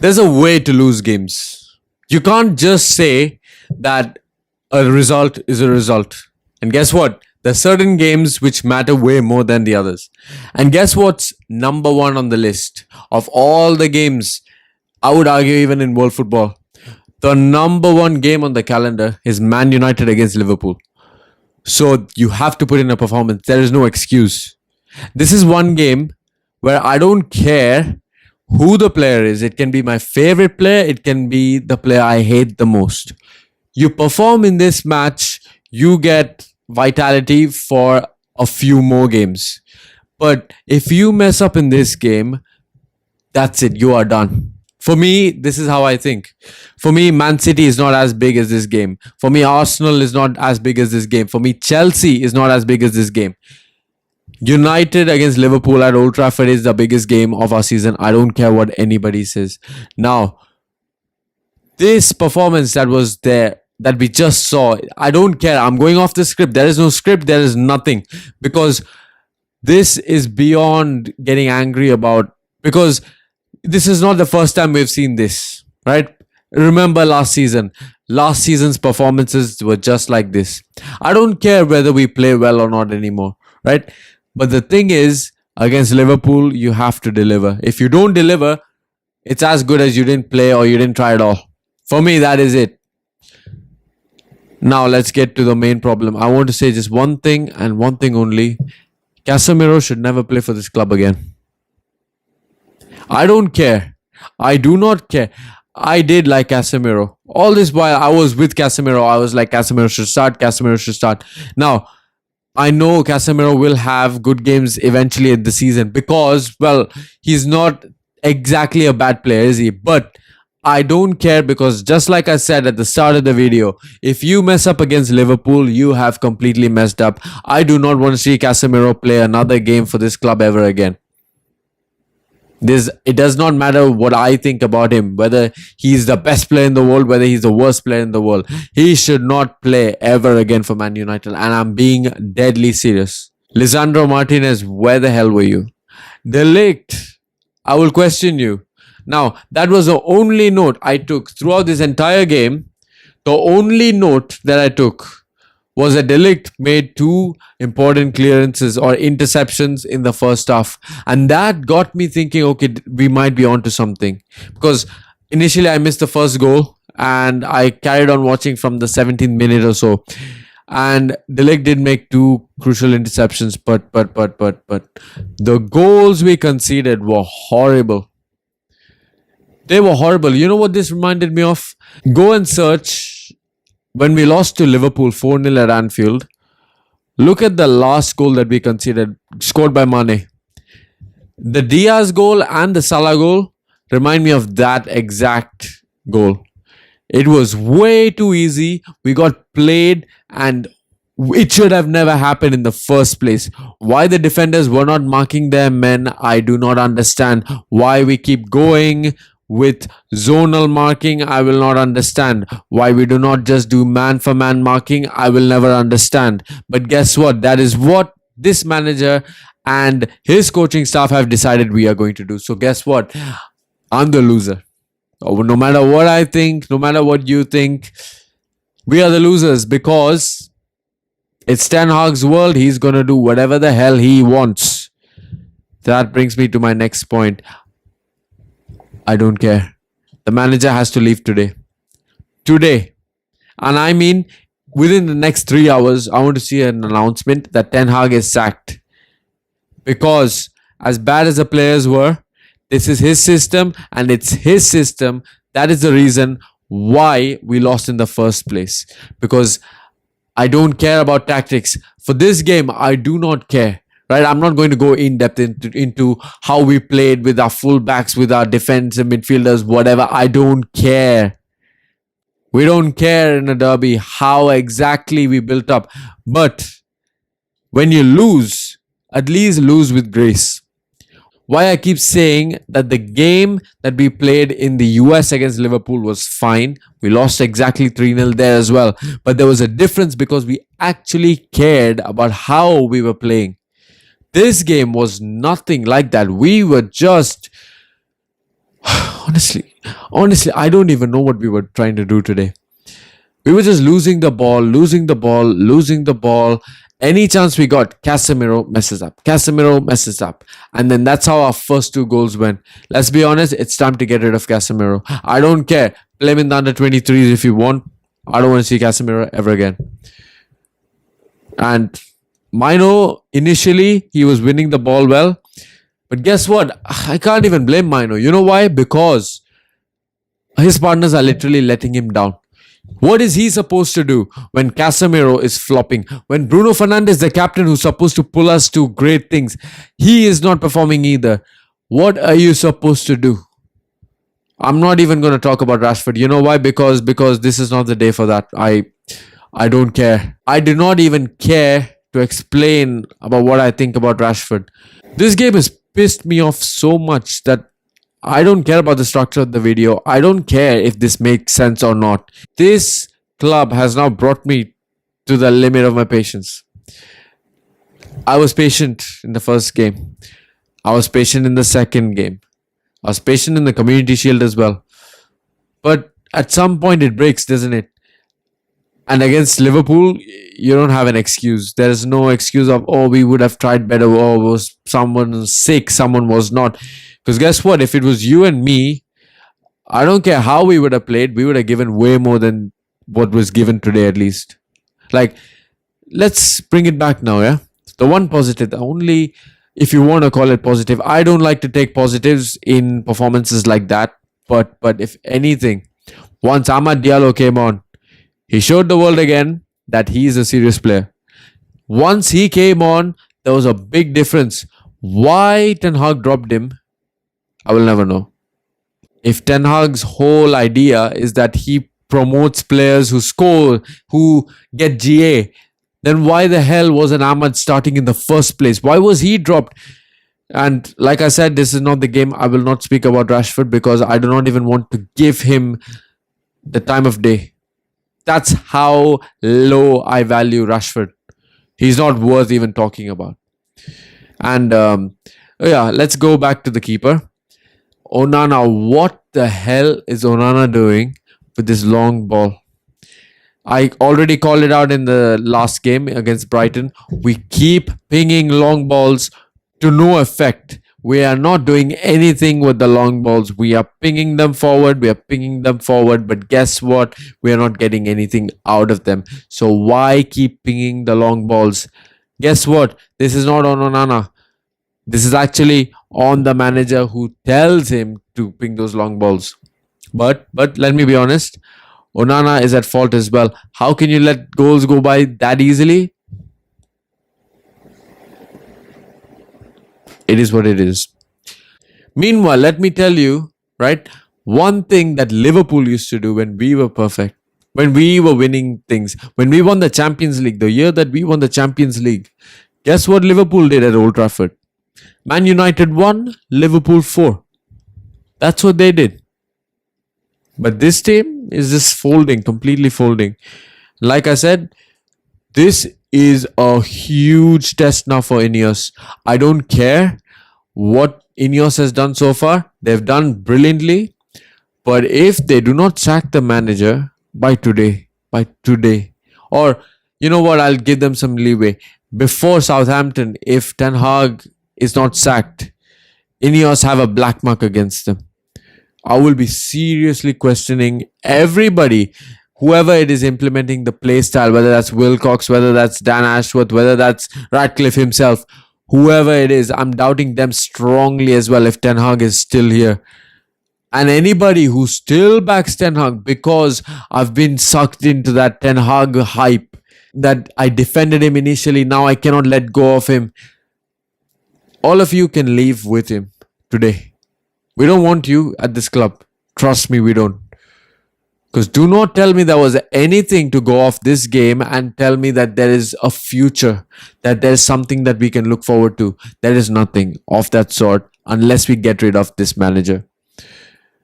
There's a way to lose games. You can't just say that a result is a result. And guess what? There's certain games which matter way more than the others. And guess what's number one on the list of all the games? I would argue, even in world football, the number one game on the calendar is Man United against Liverpool. So you have to put in a performance. There is no excuse. This is one game where I don't care who the player is. It can be my favorite player, it can be the player I hate the most. You perform in this match, you get vitality for a few more games. But if you mess up in this game, that's it, you are done. For me, this is how I think. For me, Man City is not as big as this game. For me, Arsenal is not as big as this game. For me, Chelsea is not as big as this game. United against Liverpool at Old Trafford is the biggest game of our season. I don't care what anybody says. Now, this performance that was there, that we just saw, I don't care. I'm going off the script. There is no script. There is nothing. Because this is beyond getting angry about. Because this is not the first time we've seen this, right? Remember last season. Last season's performances were just like this. I don't care whether we play well or not anymore, right? But the thing is, against Liverpool, you have to deliver. If you don't deliver, it's as good as you didn't play or you didn't try at all. For me, that is it. Now, let's get to the main problem. I want to say just one thing and one thing only. Casemiro should never play for this club again. I don't care. I do not care. I did like Casemiro. All this while I was with Casemiro, I was like, Casemiro should start, Casemiro should start. Now, I know Casemiro will have good games eventually in the season because, well, he's not exactly a bad player, is he? But I don't care because just like I said at the start of the video, if you mess up against Liverpool, you have completely messed up. I do not want to see Casemiro play another game for this club ever again. It does not matter what I think about him, whether he's the best player in the world, whether he's the worst player in the world. He should not play ever again for Man United. And I'm being deadly serious. Lisandro Martinez, where the hell were you? De Ligt, I will question you. Now, that was the only note I took throughout this entire game. The only note that I took was that De Ligt made two important clearances or interceptions in the first half. And that got me thinking, okay, we might be onto something. Because initially I missed the first goal and I carried on watching from the 17th minute or so. And De Ligt did make two crucial interceptions, but the goals we conceded were horrible. They were horrible. You know what this reminded me of? Go and search when we lost to Liverpool 4-0 at Anfield. Look at the last goal that we conceded, scored by Mane. The Diaz goal and the Salah goal remind me of that exact goal. It was way too easy. We got played and it should have never happened in the first place. Why the defenders were not marking their men, I do not understand. Why we keep going with zonal marking, I will not understand. Why we do not just do man for man marking, I will never understand. But guess what? That is what this manager and his coaching staff have decided we are going to do. So guess what? I'm the loser. No matter what I think, no matter what you think, we are the losers because it's Ten Hag's world. He's going to do whatever the hell he wants. That brings me to my next point. I don't care. The manager has to leave today. Today. And I mean, within the next 3 hours, I want to see an announcement that Ten Hag is sacked. Because as bad as the players were, this is his system and it's his system. That is the reason why we lost in the first place. Because I don't care about tactics. For this game, I do not care. Right, I'm not going to go in depth into how we played with our fullbacks, with our defensive midfielders, whatever. I don't care. We don't care in a derby how exactly we built up. But when you lose, at least lose with grace. Why I keep saying that the game that we played in the US against Liverpool was fine. We lost exactly 3-0 there as well. But there was a difference because we actually cared about how we were playing. This game was nothing like that. We were just... Honestly, honestly, I don't even know what we were trying to do today. We were just losing the ball, losing the ball, losing the ball. Any chance we got, Casemiro messes up. Casemiro messes up. And then that's how our first two goals went. Let's be honest, it's time to get rid of Casemiro. I don't care. Play him in the under 23s if you want. I don't want to see Casemiro ever again. And Mino, initially, he was winning the ball well. But guess what? I can't even blame Mino. You know why? Because his partners are literally letting him down. What is he supposed to do when Casemiro is flopping? When Bruno Fernandes, the captain who's supposed to pull us to great things, he is not performing either. What are you supposed to do? I'm not even going to talk about Rashford. You know why? Because this is not the day for that. I don't care. I do not even care to explain about what I think about Rashford. This game has pissed me off so much that I don't care about the structure of the video. I don't care if this makes sense or not. This club has now brought me to the limit of my patience. I was patient in the first game. I was patient in the second game. I was patient in the Community Shield as well. But at some point it breaks, doesn't it? And against Liverpool, you don't have an excuse. There is no excuse of, oh, we would have tried better. Oh, was someone sick? Someone was not. Because guess what? If it was you and me, I don't care how we would have played, we would have given way more than what was given today, at least. Like, let's bring it back now, yeah? The one positive, the only, if you want to call it positive, I don't like to take positives in performances like that. But if anything, once Ahmad Diallo came on, he showed the world again that he is a serious player. Once he came on, there was a big difference. Why Ten Hag dropped him, I will never know. If Ten Hag's whole idea is that he promotes players who score, who get GA, then why the hell wasn't Ahmad starting in the first place? Why was he dropped? And like I said, this is not the game. I will not speak about Rashford because I do not even want to give him the time of day. That's how low I value Rashford. He's not worth even talking about. And yeah, let's go back to the keeper. Onana, what the hell is Onana doing with this long ball? I already called it out in the last game against Brighton. We keep pinging long balls to no effect. We are not doing anything with the long balls. We are pinging them forward. We are pinging them forward. But guess what? We are not getting anything out of them. So why keep pinging the long balls? Guess what? This is not on Onana. This is actually on the manager who tells him to ping those long balls. But let me be honest, Onana is at fault as well. How can you let goals go by that easily? It is what it is. Meanwhile, let me tell you, right, one thing that Liverpool used to do when we were perfect, when we were winning things, when we won the Champions League, the year that we won the Champions League, guess what Liverpool did at Old Trafford? Man United 1, Liverpool 4. That's what they did. But this team is just folding, completely folding. Like I said, this is a huge test now for Ineos. I don't care what Ineos has done so far. They've done brilliantly. But if they do not sack the manager by today, or you know what, I'll give them some leeway. Before Southampton, if Ten Hag is not sacked, Ineos have a black mark against them. I will be seriously questioning everybody, whoever it is implementing the play style, whether that's Wilcox, whether that's Dan Ashworth, whether that's Radcliffe himself, whoever it is, I'm doubting them strongly as well if Ten Hag is still here. And anybody who still backs Ten Hag because I've been sucked into that Ten Hag hype, that I defended him initially, now I cannot let go of him. All of you can leave with him today. We don't want you at this club. Trust me, we don't. Because do not tell me there was anything to go off this game and tell me that there is a future, that there is something that we can look forward to. There is nothing of that sort unless we get rid of this manager.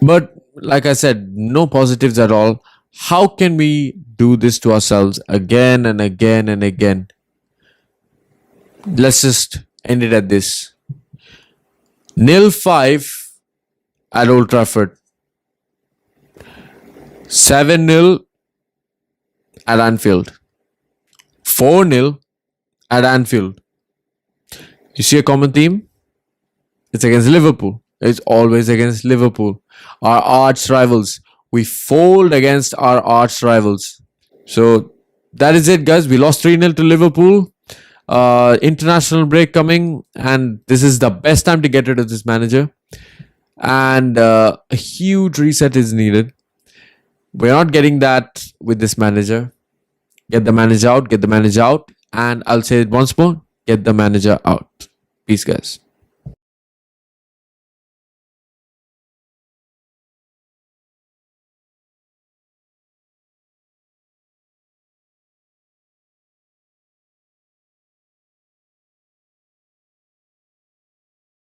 But like I said, no positives at all. How can we do this to ourselves again and again and again? Let's just end it at this. 0-5 at Old Trafford. 7-0 at Anfield. 4-0 at Anfield. You see a common theme? It's against Liverpool. It's always against Liverpool. Our arch rivals. We fold against our arch rivals. So that is it, guys. We lost 3-0 to Liverpool. International break coming, and this is the best time to get rid of this manager. And a huge reset is needed. We're not getting that with this manager. Get the manager out, get the manager out. And I'll say it once more, get the manager out. Peace, guys.